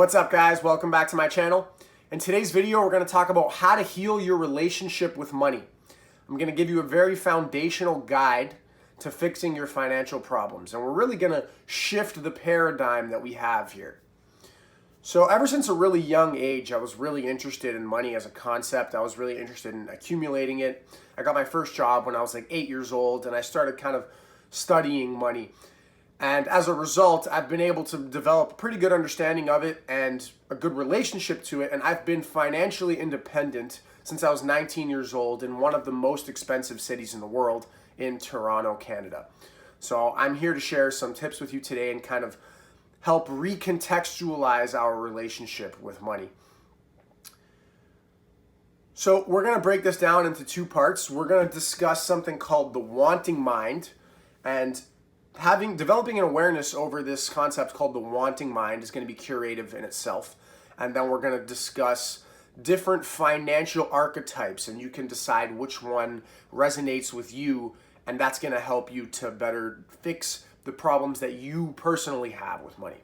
What's up, guys? Welcome back to my channel. In today's video, we're going to talk about how to heal your relationship with money. I'm going to give you a very foundational guide to fixing your financial problems, and we're really going to shift the paradigm that we have here. So ever since a really young age, I was really interested in money as a concept. I was really interested in accumulating it. I got my first job when I was like 8 years old, and I started kind of studying money. And as a result, I've been able to develop a pretty good understanding of it and a good relationship to it. And I've been financially independent since I was 19 years old in one of the most expensive cities in the world, in Toronto, Canada. So I'm here to share some tips with you today and kind of help recontextualize our relationship with money. So we're going to break this down into two parts. We're going to discuss something called the wanting mind, and developing an awareness over this concept called the wanting mind is going to be curative in itself. And then we're going to discuss different financial archetypes, and you can decide which one resonates with you, and that's going to help you to better fix the problems that you personally have with money.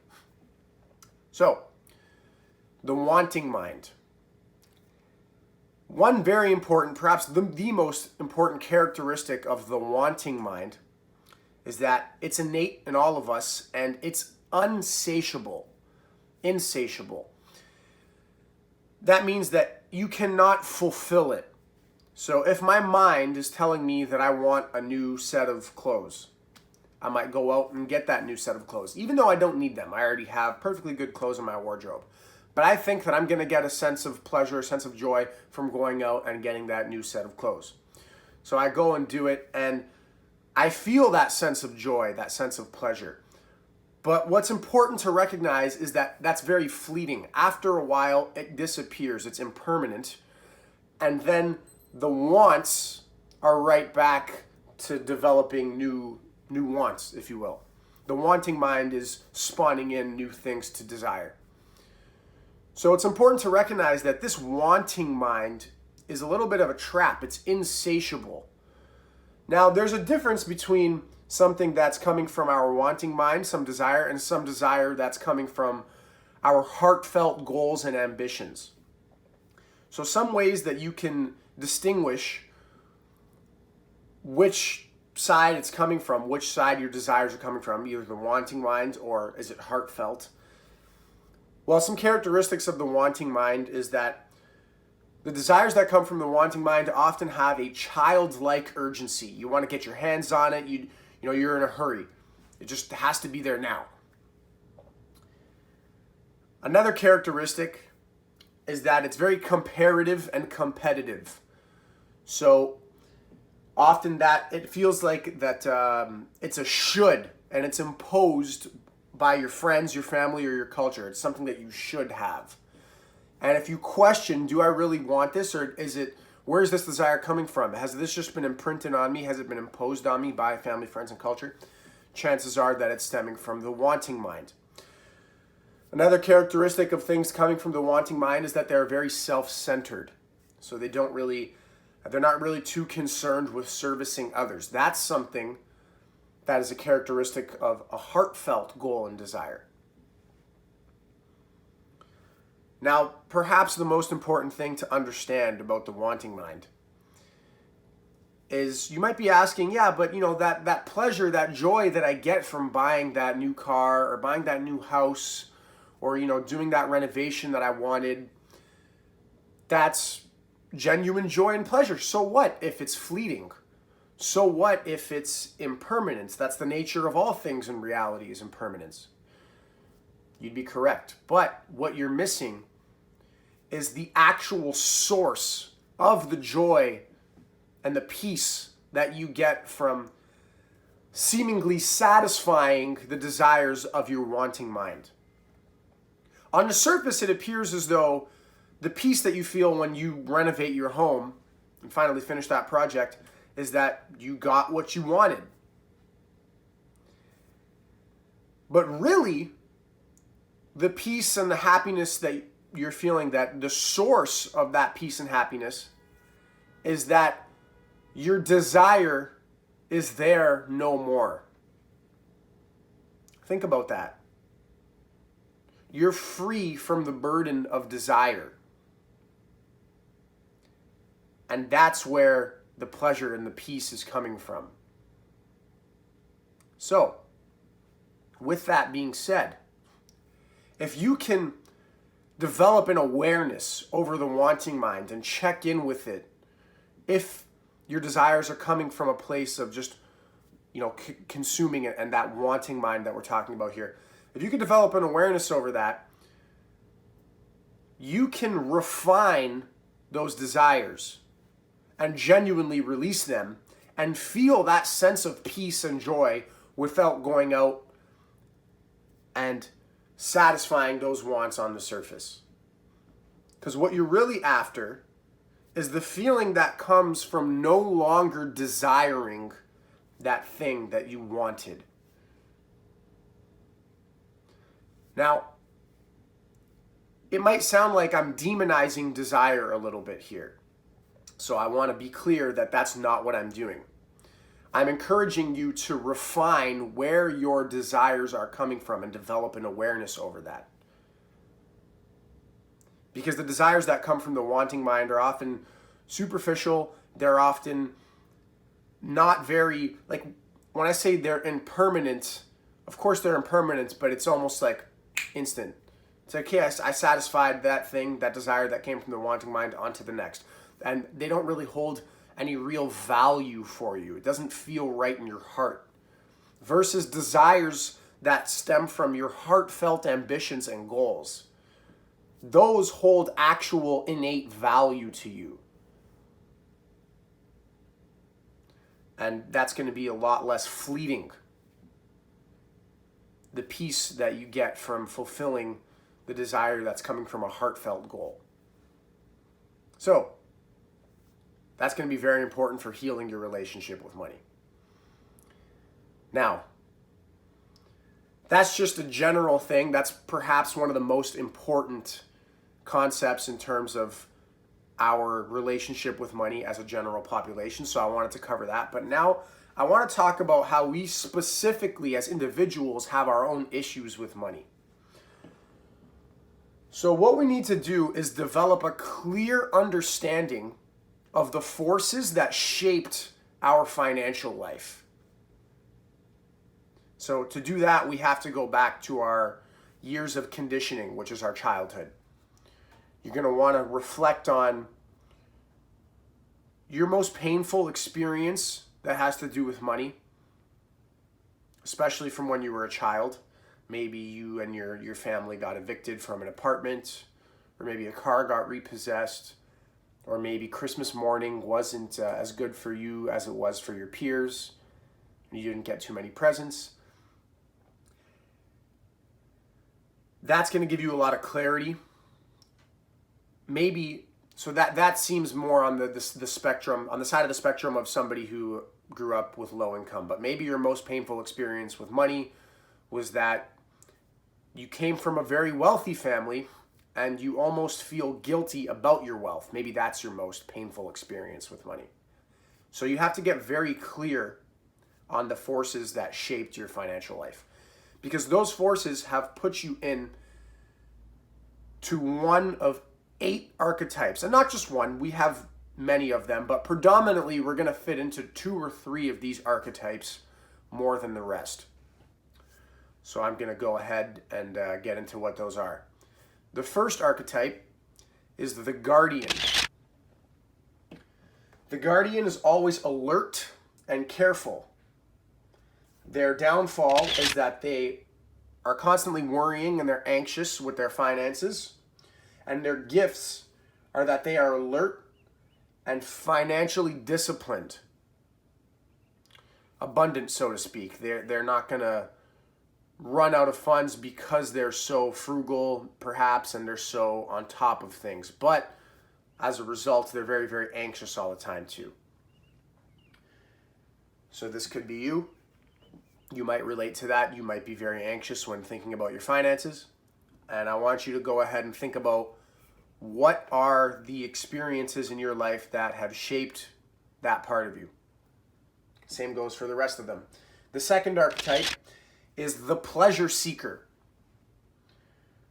So, the wanting mind. One very important, perhaps the most important characteristic of the wanting mind is that it's innate in all of us, and it's insatiable. That means that you cannot fulfill it. So if my mind is telling me that I want a new set of clothes, I might go out and get that new set of clothes, even though I don't need them. I already have perfectly good clothes in my wardrobe. But I think that I'm going to get a sense of pleasure, a sense of joy from going out and getting that new set of clothes. So I go and do it, and I feel that sense of joy, that sense of pleasure. But what's important to recognize is that that's very fleeting. After a while, it disappears. It's impermanent. And then the wants are right back to developing new wants, if you will. The wanting mind is spawning in new things to desire. So it's important to recognize that this wanting mind is a little bit of a trap. It's insatiable. Now, there's a difference between something that's coming from our wanting mind, some desire, and some desire that's coming from our heartfelt goals and ambitions. So some ways that you can distinguish which side it's coming from, which side your desires are coming from, either the wanting mind or is it heartfelt. Well, some characteristics of the wanting mind is that the desires that come from the wanting mind often have a childlike urgency. You want to get your hands on it. You're in a hurry. It just has to be there now. Another characteristic is that it's very comparative and competitive. So often that it feels like that it's a should, and it's imposed by your friends, your family, or your culture. It's something that you should have. And if you question, do I really want this, or where is this desire coming from? Has this just been imprinted on me? Has it been imposed on me by family, friends, and culture? Chances are that it's stemming from the wanting mind. Another characteristic of things coming from the wanting mind is that they're very self-centered. So they're not really too concerned with servicing others. That's something that is a characteristic of a heartfelt goal and desire. Now, perhaps the most important thing to understand about the wanting mind is you might be asking, yeah, but that pleasure, that joy that I get from buying that new car or buying that new house or, doing that renovation that I wanted, that's genuine joy and pleasure. So what if it's fleeting? So what if it's impermanence? That's the nature of all things in reality, is impermanence. You'd be correct. But what you're missing is the actual source of the joy and the peace that you get from seemingly satisfying the desires of your wanting mind. On the surface, it appears as though the peace that you feel when you renovate your home and finally finish that project is that you got what you wanted. But really, the peace and the happiness that you're feeling, that the source of that peace and happiness is that your desire is there no more. Think about that. you're free from the burden of desire. And that's where the pleasure and the peace is coming from. So, with that being said, if you can develop an awareness over the wanting mind and check in with it, if your desires are coming from a place of just, consuming it and that wanting mind that we're talking about here, if you can develop an awareness over that, you can refine those desires and genuinely release them and feel that sense of peace and joy without going out and satisfying those wants on the surface. Because what you're really after is the feeling that comes from no longer desiring that thing that you wanted. Now, it might sound like I'm demonizing desire a little bit here. So I want to be clear that that's not what I'm doing. I'm encouraging you to refine where your desires are coming from and develop an awareness over that. Because the desires that come from the wanting mind are often superficial. They're often not very, like when I say they're impermanent, of course they're impermanent, but it's almost like instant. It's like, okay, I satisfied that thing, that desire that came from the wanting mind, onto the next. And they don't really hold any real value for you. It doesn't feel right in your heart. Versus desires that stem from your heartfelt ambitions and goals. Those hold actual innate value to you. And that's going to be a lot less fleeting. The peace that you get from fulfilling the desire that's coming from a heartfelt goal. So, that's going to be very important for healing your relationship with money. Now, that's just a general thing. That's perhaps one of the most important concepts in terms of our relationship with money as a general population. So I wanted to cover that. But now I want to talk about how we specifically as individuals have our own issues with money. So what we need to do is develop a clear understanding of the forces that shaped our financial life. So to do that, we have to go back to our years of conditioning, which is our childhood. You're going to want to reflect on your most painful experience that has to do with money, especially from when you were a child. Maybe you and your family got evicted from an apartment, or maybe a car got repossessed, or maybe Christmas morning wasn't as good for you as it was for your peers, and you didn't get too many presents. That's going to give you a lot of clarity. Maybe, so that seems more on the spectrum, on the side of the spectrum of somebody who grew up with low income. But maybe your most painful experience with money was that you came from a very wealthy family and you almost feel guilty about your wealth. Maybe that's your most painful experience with money. So you have to get very clear on the forces that shaped your financial life, because those forces have put you in to one of 8 archetypes. And not just one, we have many of them, but predominantly we're going to fit into 2 or 3 of these archetypes more than the rest. So I'm going to go ahead and get into what those are. The first archetype is the guardian. The guardian is always alert and careful. Their downfall is that they are constantly worrying and they're anxious with their finances. And their gifts are that they are alert and financially disciplined. Abundant, so to speak. They're not going to run out of funds because they're so frugal, perhaps, and they're so on top of things. But as a result, they're very, very anxious all the time too. So this could be you. You might relate to that. You might be very anxious when thinking about your finances. And I want you to go ahead and think about what are the experiences in your life that have shaped that part of you. Same goes for the rest of them. The second archetype is the pleasure seeker.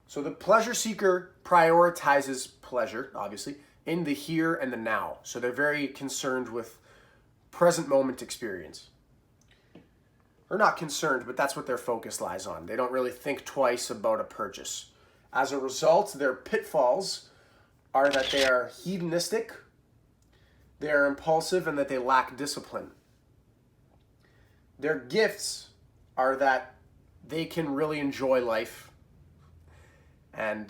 So the pleasure seeker prioritizes pleasure, obviously, in the here and the now. So they're very concerned with present moment experience. Or not concerned, but that's what their focus lies on. They don't really think twice about a purchase. As a result, their pitfalls are that they are hedonistic, they are impulsive, and that they lack discipline. Their gifts are that they can really enjoy life and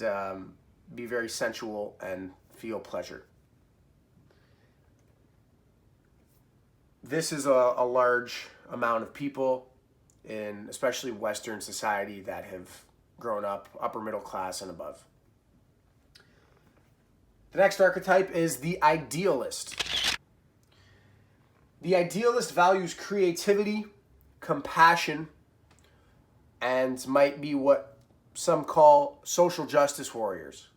be very sensual and feel pleasure. This is a large amount of people in especially Western society that have grown up upper middle class and above. The next archetype is the idealist. The idealist values creativity, compassion, and might be what some call social justice warriors.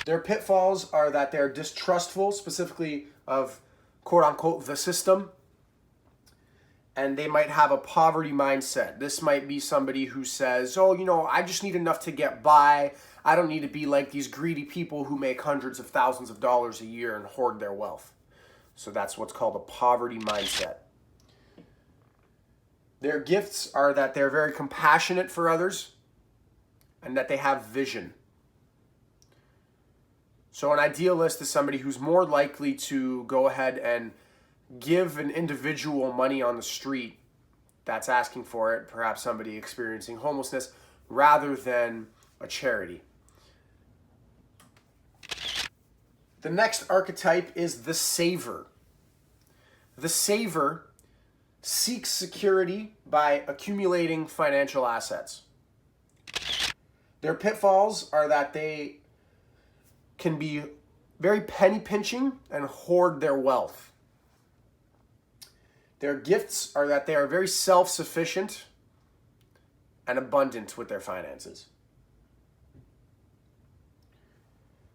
Their pitfalls are that they're distrustful, specifically of quote-unquote the system, and they might have a poverty mindset. This might be somebody who says, oh, I just need enough to get by. I don't need to be like these greedy people who make hundreds of thousands of dollars a year and hoard their wealth. So that's what's called a poverty mindset. Their gifts are that they're very compassionate for others and that they have vision. So an idealist is somebody who's more likely to go ahead and give an individual money on the street that's asking for it, perhaps somebody experiencing homelessness, rather than a charity. The next archetype is the saver. The saver seeks security by accumulating financial assets. Their pitfalls are that they can be very penny pinching and hoard their wealth. Their gifts are that they are very self-sufficient and abundant with their finances.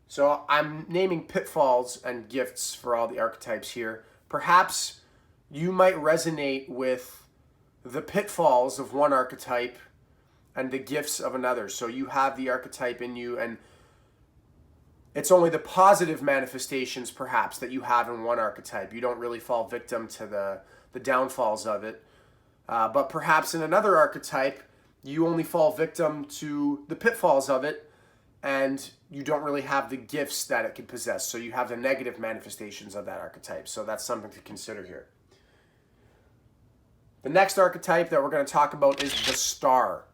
So I'm naming pitfalls and gifts for all the archetypes here. Perhaps you might resonate with the pitfalls of one archetype and the gifts of another. So you have the archetype in you, and it's only the positive manifestations perhaps that you have in one archetype. You don't really fall victim to the downfalls of it. But perhaps in another archetype, you only fall victim to the pitfalls of it, and you don't really have the gifts that it could possess. So you have the negative manifestations of that archetype. So that's something to consider here. The next archetype that we're going to talk about is the star.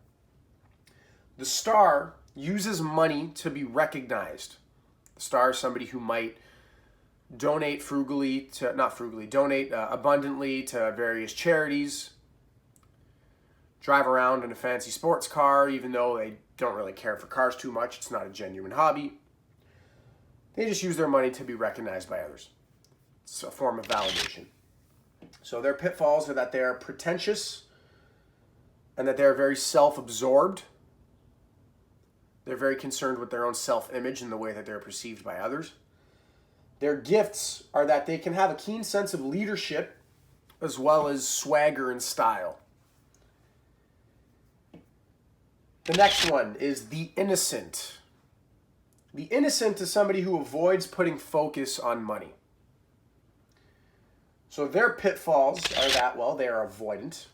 The star uses money to be recognized. The star is somebody who might donate abundantly to various charities, drive around in a fancy sports car, even though they don't really care for cars too much. It's not a genuine hobby. They just use their money to be recognized by others. It's a form of validation. So their pitfalls are that they are pretentious and that they're very self-absorbed. They're very concerned with their own self-image and the way that they're perceived by others. Their gifts are that they can have a keen sense of leadership as well as swagger and style. The next one is the innocent. The innocent is somebody who avoids putting focus on money. So their pitfalls are that, well, they are avoidant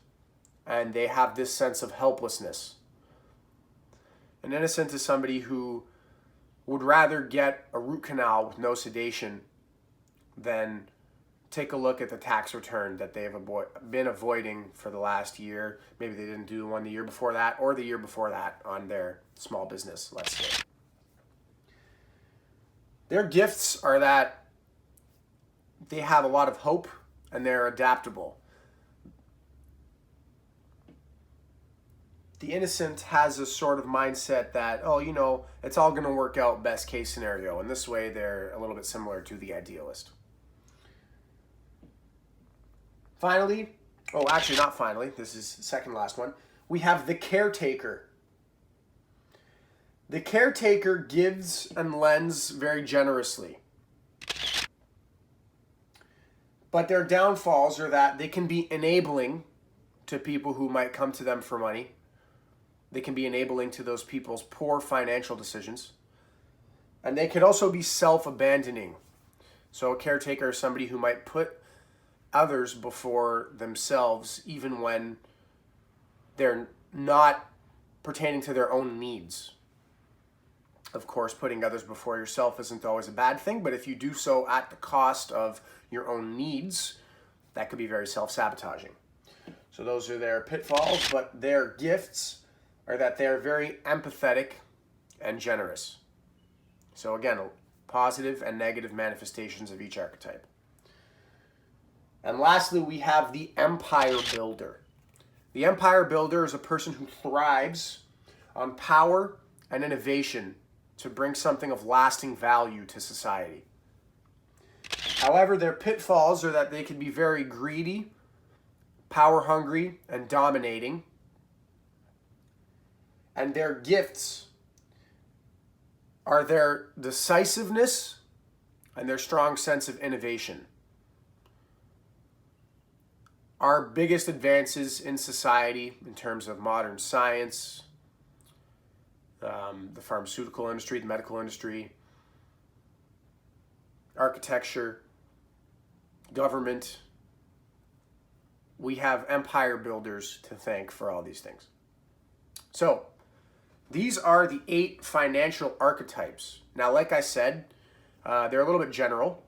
and they have this sense of helplessness. An innocent is somebody who would rather get a root canal with no sedation than take a look at the tax return that they've been avoiding for the last year. Maybe they didn't do one the year before that or the year before that on their small business, let's say. Their gifts are that they have a lot of hope and they're adaptable. The innocent has a sort of mindset that, it's all going to work out best case scenario. And this way, they're a little bit similar to the idealist. Finally, not finally, this is the second last one. We have the caretaker. The caretaker gives and lends very generously. But their downfalls are that they can be enabling to people who might come to them for money. They can be enabling to those people's poor financial decisions. And they could also be self-abandoning. So a caretaker is somebody who might put others before themselves, even when they're not pertaining to their own needs. Of course, putting others before yourself isn't always a bad thing, but if you do so at the cost of your own needs, that could be very self-sabotaging. So those are their pitfalls, but their gifts are that they're very empathetic and generous. So again, positive and negative manifestations of each archetype. And lastly, we have the empire builder. The empire builder is a person who thrives on power and innovation to bring something of lasting value to society. However, their pitfalls are that they can be very greedy, power hungry, and dominating. And their gifts are their decisiveness and their strong sense of innovation. Our biggest advances in society in terms of modern science, the pharmaceutical industry, the medical industry, architecture, government, we have empire builders to thank for all these things. So, these are the 8 financial archetypes. Now, like I said, they're a little bit general,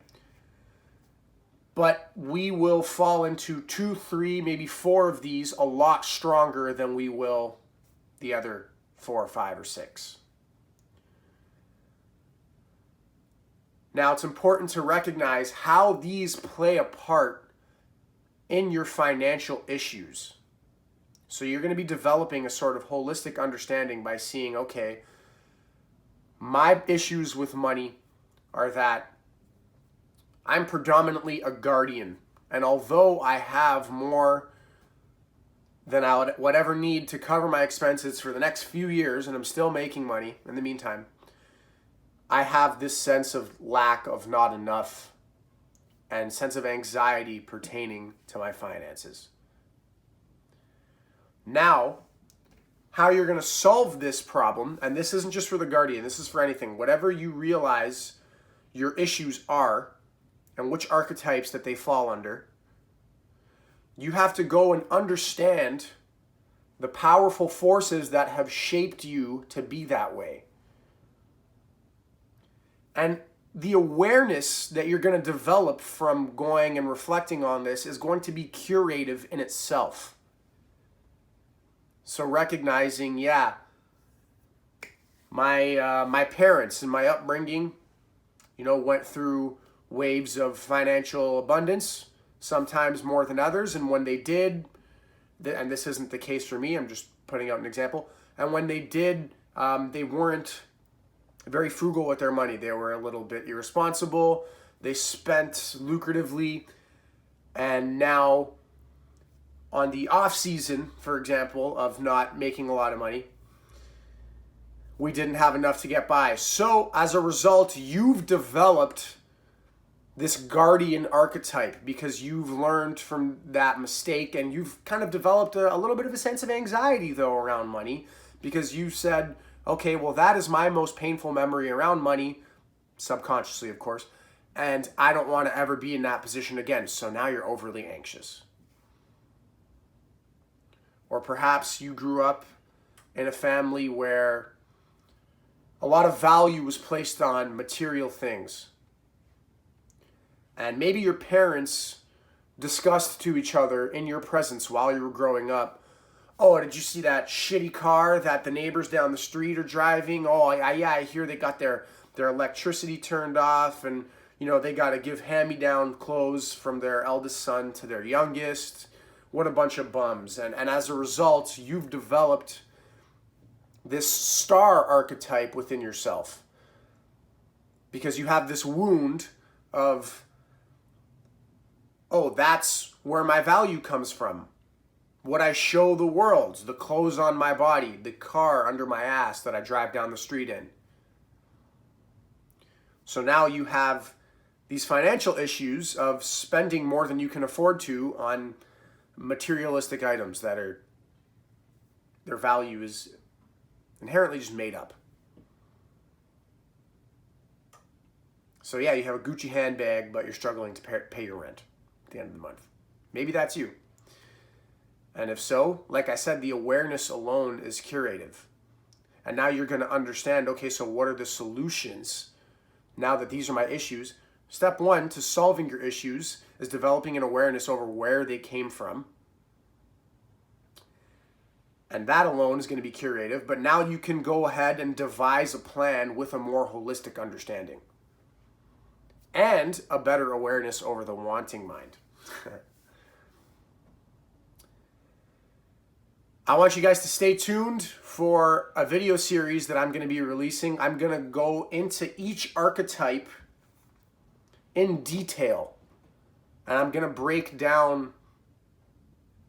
but we will fall into 2, 3, maybe 4 of these a lot stronger than we will the other 4 or 5 or 6. Now, it's important to recognize how these play a part in your financial issues. So you're going to be developing a sort of holistic understanding by seeing, okay, my issues with money are that I'm predominantly a guardian. And although I have more than I would ever need to cover my expenses for the next few years, and I'm still making money in the meantime, I have this sense of lack of not enough and sense of anxiety pertaining to my finances. Now, how you're going to solve this problem, and this isn't just for the guardian, this is for anything, whatever you realize your issues are and which archetypes that they fall under, you have to go and understand the powerful forces that have shaped you to be that way. And the awareness that you're going to develop from going and reflecting on this is going to be curative in itself. So recognizing, my parents and my upbringing, went through waves of financial abundance, sometimes more than others. And when they did, and this isn't the case for me, I'm just putting out an example. And when they did, they weren't very frugal with their money. They were a little bit irresponsible. They spent lucratively. And now on the off season, for example, of not making a lot of money, we didn't have enough to get by. So as a result, you've developed this guardian archetype because you've learned from that mistake, and you've kind of developed a little bit of a sense of anxiety though around money, because you said, okay, well, that is my most painful memory around money, subconsciously of course, and I don't want to ever be in that position again. So now you're overly anxious. Or perhaps you grew up in a family where a lot of value was placed on material things. And maybe your parents discussed to each other in your presence while you were growing up, oh, did you see that shitty car that the neighbors down the street are driving? Oh, I hear they got their electricity turned off, and they got to give hand-me-down clothes from their eldest son to their youngest. What a bunch of bums. And as a result, you've developed this star archetype within yourself because you have this wound of, oh, that's where my value comes from. What I show the world, the clothes on my body, the car under my ass that I drive down the street in. So now you have these financial issues of spending more than you can afford to on materialistic items that their value is inherently just made up. So yeah, you have a Gucci handbag, but you're struggling to pay your rent at the end of the month. Maybe that's you. And if so, like I said, the awareness alone is curative. And now you're going to understand, okay, so what are the solutions now that these are my issues? Step one to solving your issues is developing an awareness over where they came from. And that alone is going to be curative. But now you can go ahead and devise a plan with a more holistic understanding and a better awareness over the wanting mind. I want you guys to stay tuned for a video series that I'm going to be releasing. I'm going to go into each archetype in detail, and I'm going to break down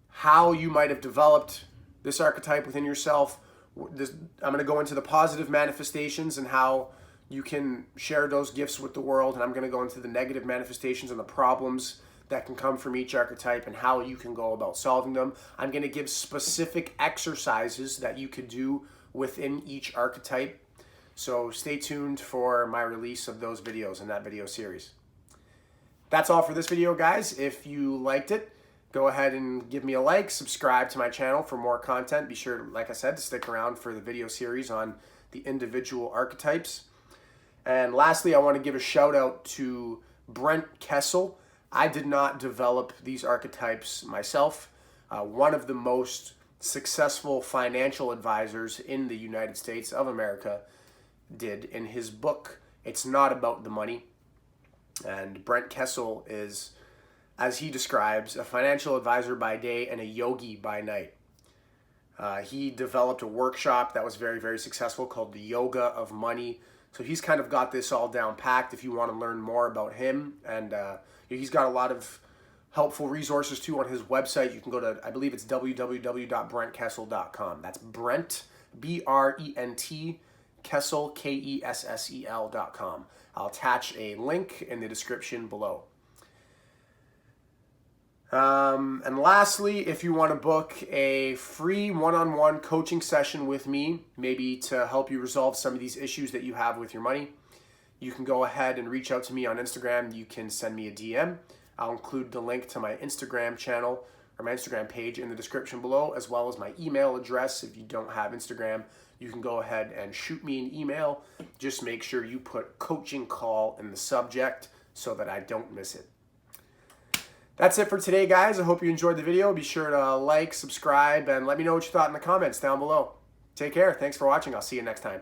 how you might have developed this archetype within yourself. I'm going to go into the positive manifestations and how you can share those gifts with the world, and I'm going to go into the negative manifestations and the problems that can come from each archetype and how you can go about solving them. I'm going to give specific exercises that you could do within each archetype. So stay tuned for my release of those videos in that video series. That's all for this video, guys. If you liked it, go ahead and give me a like, subscribe to my channel for more content. Be sure, like I said, to stick around for the video series on the individual archetypes. And lastly, I want to give a shout out to Brent Kessel. I did not develop these archetypes myself. One of the most successful financial advisors in the United States of America did in his book, It's Not About the Money. And Brent Kessel is, as he describes, a financial advisor by day and a yogi by night. He developed a workshop that was very, very successful called the Yoga of Money. So he's kind of got this all down packed if you want to learn more about him. And he's got a lot of helpful resources too on his website. You can go to, I believe it's www.brentkessel.com. That's Brent, B-R-E-N-T, Kessel, K-E-S-S-E-L.com. I'll attach a link in the description below. And lastly, if you want to book a free one-on-one coaching session with me, maybe to help you resolve some of these issues that you have with your money, you can go ahead and reach out to me on Instagram. You can send me a DM. I'll include the link to my Instagram channel or my Instagram page in the description below, as well as my email address. If you don't have Instagram, you can go ahead and shoot me an email. Just make sure you put coaching call in the subject so that I don't miss it. That's it for today, guys. I hope you enjoyed the video. Be sure to like, subscribe, and let me know what you thought in the comments down below. Take care. Thanks for watching. I'll see you next time.